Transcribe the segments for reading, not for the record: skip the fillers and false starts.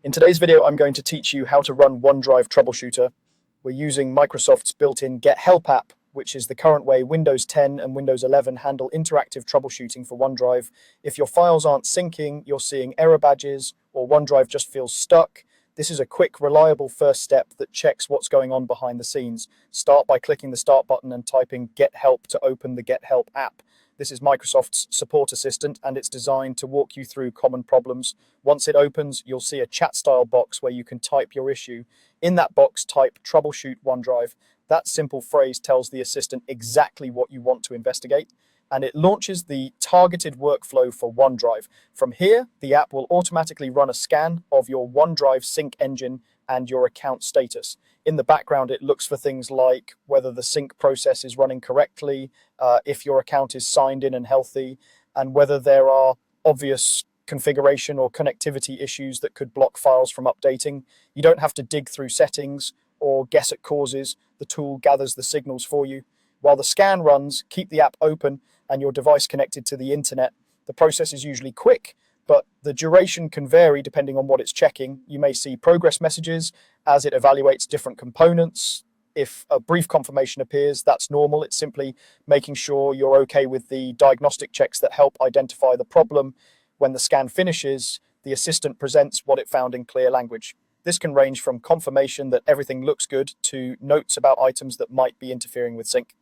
In today's video, I'm going to teach you how to run OneDrive Troubleshooter. We're using Microsoft's built-in Get Help app, which is the current way Windows 10 and Windows 11 handle interactive troubleshooting for OneDrive. If your files aren't syncing, you're seeing error badges, or OneDrive just feels stuck, this is a quick, reliable first step that checks what's going on behind the scenes. Start by clicking the Start button and typing Get Help to open the Get Help app. This is Microsoft's support assistant, and it's designed to walk you through common problems. Once it opens, you'll see a chat-style box where you can type your issue. In that box, type Troubleshoot OneDrive. That simple phrase tells the assistant exactly what you want to investigate, and it launches the targeted workflow for OneDrive. From here, the app will automatically run a scan of your OneDrive sync engine and your account status. In the background, it looks for things like whether the sync process is running correctly, if your account is signed in and healthy, and whether there are obvious configuration or connectivity issues that could block files from updating. You don't have to dig through settings or guess at causes. The tool gathers the signals for you. While the scan runs, keep the app open and your device connected to the internet. The process is usually quick, but the duration can vary depending on what it's checking. You may see progress messages as it evaluates different components. If a brief confirmation appears, that's normal. It's simply making sure you're okay with the diagnostic checks that help identify the problem. When the scan finishes, the assistant presents what it found in clear language. This can range from confirmation that everything looks good to notes about items that might be interfering with sync.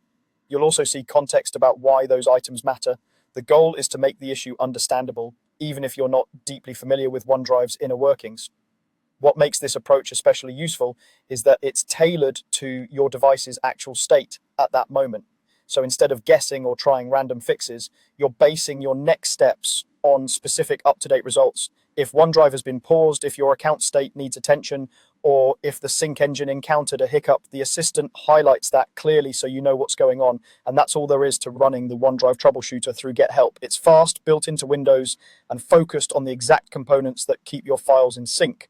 You'll also see context about why those items matter. The goal is to make the issue understandable, even if you're not deeply familiar with OneDrive's inner workings. What makes this approach especially useful is that it's tailored to your device's actual state at that moment. So instead of guessing or trying random fixes, you're basing your next steps on specific up-to-date results. If OneDrive has been paused, if your account state needs attention, or if the sync engine encountered a hiccup, the assistant highlights that clearly so you know what's going on. And that's all there is to running the OneDrive Troubleshooter through Get Help. It's fast, built into Windows, and focused on the exact components that keep your files in sync.